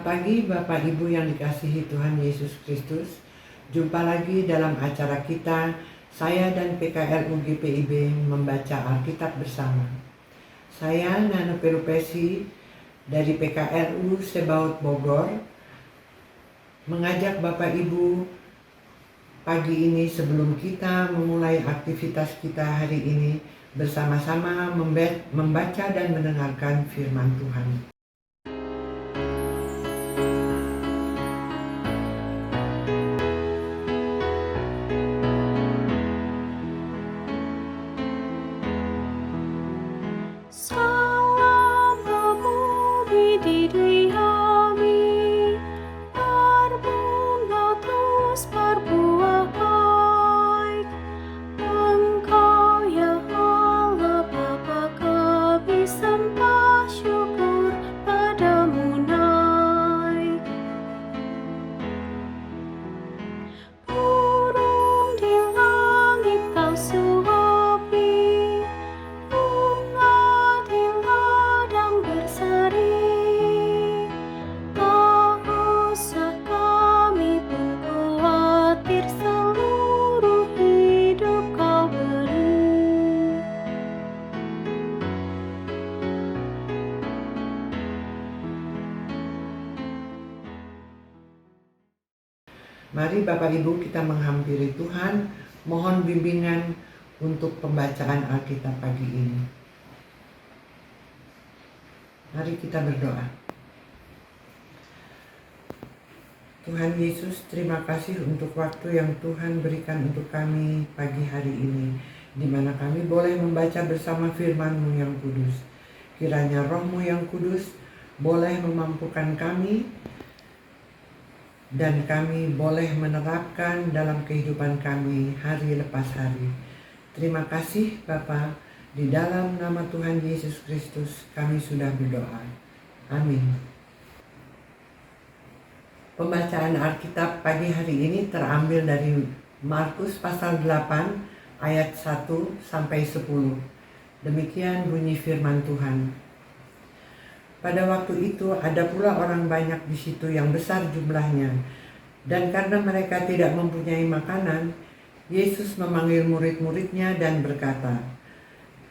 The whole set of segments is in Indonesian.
Selamat pagi Bapak Ibu yang dikasihi Tuhan Yesus Kristus. Jumpa lagi dalam acara kita, saya dan PKLU GPIB membaca Alkitab bersama. Saya Nano Perupesi dari PKLU Sebaut Bogor mengajak Bapak Ibu pagi ini sebelum kita memulai aktivitas kita hari ini bersama-sama membaca dan mendengarkan firman Tuhan. Mari Bapak Ibu kita menghampiri Tuhan, mohon bimbingan untuk pembacaan Alkitab pagi ini. Mari kita berdoa. Tuhan Yesus, terima kasih untuk waktu yang Tuhan berikan untuk kami pagi hari ini, di mana kami boleh membaca bersama firman-Mu yang kudus. Kiranya Roh-Mu yang kudus boleh memampukan kami, dan kami boleh menerapkan dalam kehidupan kami hari lepas hari. Terima kasih Bapa, di dalam nama Tuhan Yesus Kristus kami sudah berdoa. Amin. Pembacaan Alkitab pagi hari ini terambil dari Markus pasal 8 ayat 1 sampai 10. Demikian bunyi firman Tuhan. Pada waktu itu ada pula orang banyak di situ yang besar jumlahnya, dan karena mereka tidak mempunyai makanan, Yesus memanggil murid-muridnya dan berkata,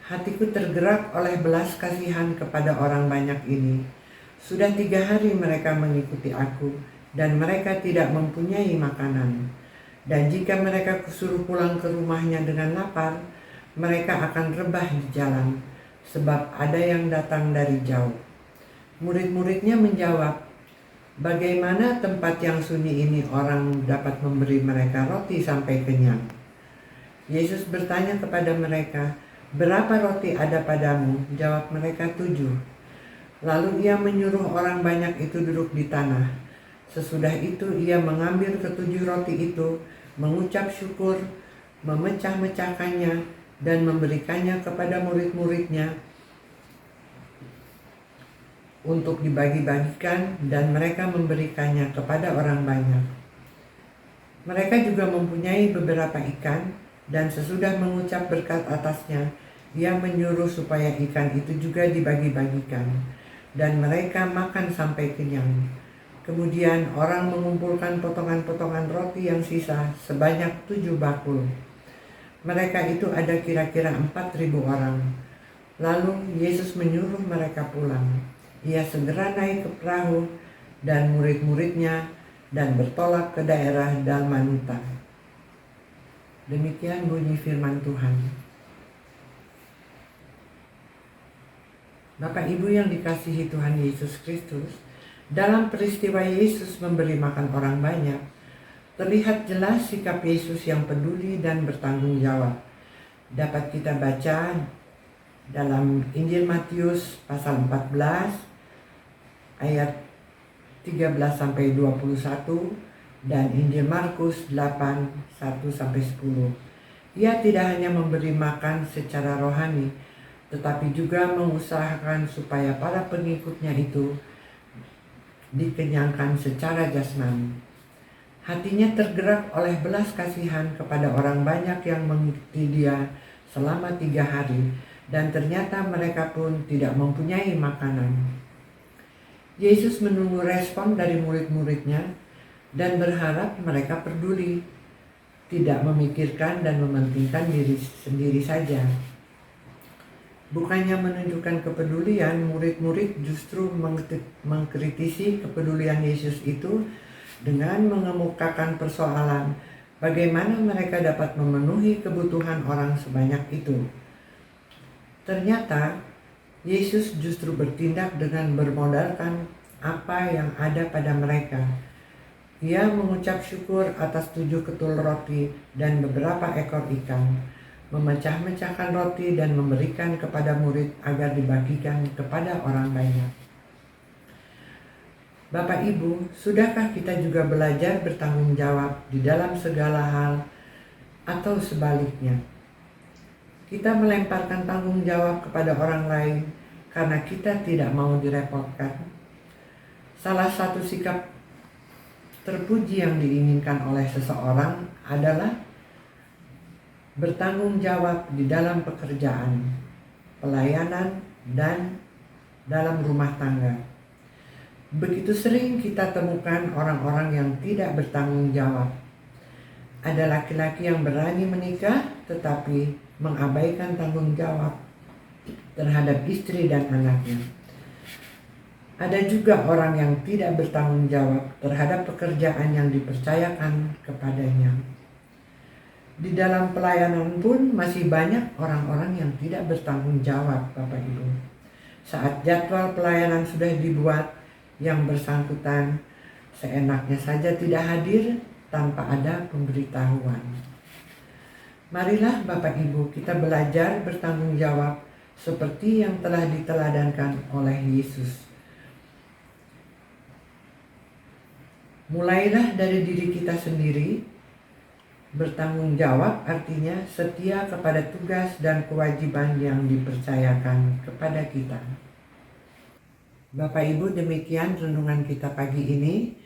"Hatiku tergerak oleh belas kasihan kepada orang banyak ini. Sudah 3 hari mereka mengikuti aku, dan mereka tidak mempunyai makanan. Dan jika mereka kusuruh pulang ke rumahnya dengan lapar, mereka akan rebah di jalan, sebab ada yang datang dari jauh." Murid-muridnya menjawab, "Bagaimana tempat yang sunyi ini orang dapat memberi mereka roti sampai kenyang?" Yesus bertanya kepada mereka, "Berapa roti ada padamu?" Jawab mereka, 7. Lalu ia menyuruh orang banyak itu duduk di tanah. Sesudah itu ia mengambil ke-7 roti itu, mengucap syukur, memecah-mecahkannya, dan memberikannya kepada murid-muridnya untuk dibagi-bagikan, dan mereka memberikannya kepada orang banyak. Mereka juga mempunyai beberapa ikan, dan sesudah mengucap berkat atasnya, ia menyuruh supaya ikan itu juga dibagi-bagikan, dan mereka makan sampai kenyang. Kemudian orang mengumpulkan potongan-potongan roti yang sisa sebanyak 7 bakul. Mereka itu ada kira-kira 4.000 orang. Lalu Yesus menyuruh mereka pulang. Ia segera naik ke perahu dan murid-muridnya dan bertolak ke daerah Dalmanuta. Demikian bunyi firman Tuhan. Bapak Ibu yang dikasihi Tuhan Yesus Kristus, dalam peristiwa Yesus memberi makan orang banyak, terlihat jelas sikap Yesus yang peduli dan bertanggung jawab. Dapat kita baca dalam Injil Matius pasal 14 ayat 13-21 dan Injil Markus 8 1-10. Ia tidak hanya memberi makan secara rohani, tetapi juga mengusahakan supaya para pengikutnya itu dikenyangkan secara jasmani. Hatinya tergerak oleh belas kasihan kepada orang banyak yang mengikuti dia selama 3 hari, dan ternyata mereka pun tidak mempunyai makanan. Yesus menunggu respon dari murid-muridnya dan berharap mereka peduli, tidak memikirkan dan mementingkan diri sendiri saja. Bukannya menunjukkan kepedulian, murid-murid justru mengkritisi kepedulian Yesus itu dengan mengemukakan persoalan bagaimana mereka dapat memenuhi kebutuhan orang sebanyak itu. Ternyata Yesus justru bertindak dengan bermodalkan apa yang ada pada mereka. Ia mengucap syukur atas 7 ketul roti dan beberapa ekor ikan, memecah-mecahkan roti dan memberikan kepada murid agar dibagikan kepada orang banyak. Bapak Ibu, sudahkah kita juga belajar bertanggung jawab di dalam segala hal atau sebaliknya? Kita melemparkan tanggung jawab kepada orang lain karena kita tidak mau direpotkan. Salah satu sikap terpuji yang diinginkan oleh seseorang adalah bertanggung jawab di dalam pekerjaan, pelayanan, dan dalam rumah tangga. Begitu sering kita temukan orang-orang yang tidak bertanggung jawab. Ada laki-laki yang berani menikah tetapi mengabaikan tanggung jawab terhadap istri dan anaknya. Ada juga orang yang tidak bertanggung jawab terhadap pekerjaan yang dipercayakan kepadanya. Di dalam pelayanan pun masih banyak orang-orang yang tidak bertanggung jawab, Bapak Ibu. Saat jadwal pelayanan sudah dibuat, yang bersangkutan seenaknya saja tidak hadir tanpa ada pemberitahuan. Marilah Bapak Ibu kita belajar bertanggung jawab seperti yang telah diteladankan oleh Yesus. Mulailah dari diri kita sendiri. Bertanggung jawab artinya setia kepada tugas dan kewajiban yang dipercayakan kepada kita. Bapak Ibu, demikian renungan kita pagi ini.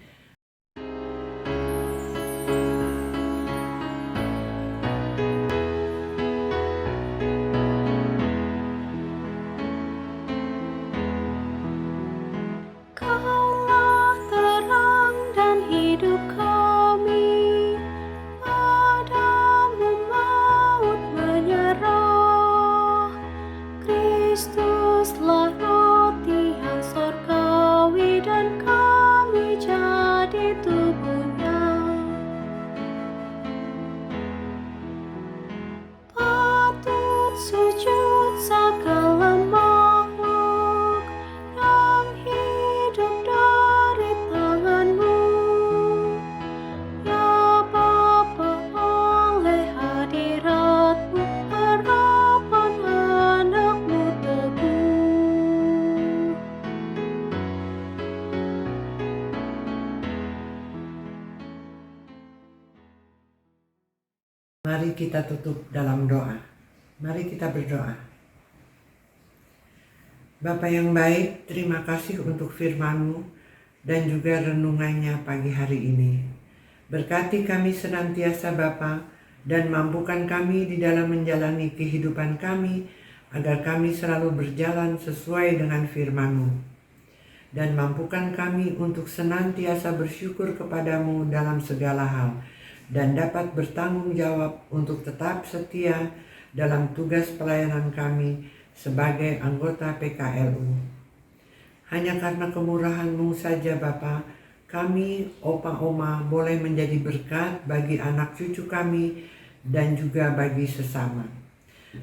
Kristuslah roti yang surgawi dan kami jadi tubuhnya. Patut sujud segala makhluk yang hidup dari tangan-Mu. Ya Bapa, oleh hadirat-Mu harapan anak-Mu teguh. Mari kita tutup dalam doa. Mari kita berdoa. Bapa yang baik, terima kasih untuk firman-Mu dan juga renungannya pagi hari ini. Berkati kami senantiasa Bapa, dan mampukan kami di dalam menjalani kehidupan kami, agar kami selalu berjalan sesuai dengan firman-Mu. Dan mampukan kami untuk senantiasa bersyukur kepadamu dalam segala hal, dan dapat bertanggung jawab untuk tetap setia dalam tugas pelayanan kami sebagai anggota PKLU. Hanya karena kemurahan-Mu saja Bapa, kami, opa oma, boleh menjadi berkat bagi anak cucu kami dan juga bagi sesama.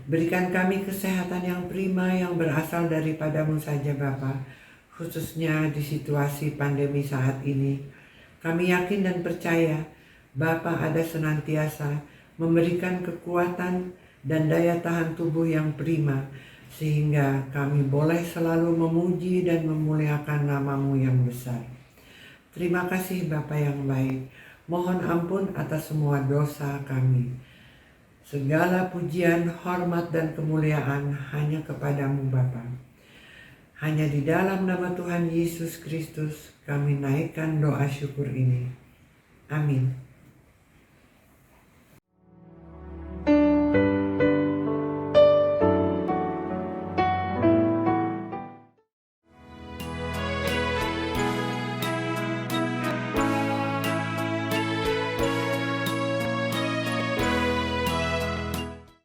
Berikan kami kesehatan yang prima yang berasal daripada-Mu saja Bapa, khususnya di situasi pandemi saat ini. Kami yakin dan percaya Bapa ada senantiasa memberikan kekuatan dan daya tahan tubuh yang prima, sehingga kami boleh selalu memuji dan memuliakan nama-Mu yang besar. Terima kasih Bapa yang baik. Mohon ampun atas semua dosa kami. Segala pujian, hormat, dan kemuliaan hanya kepadamu Bapa. Hanya di dalam nama Tuhan Yesus Kristus kami naikkan doa syukur ini. Amin.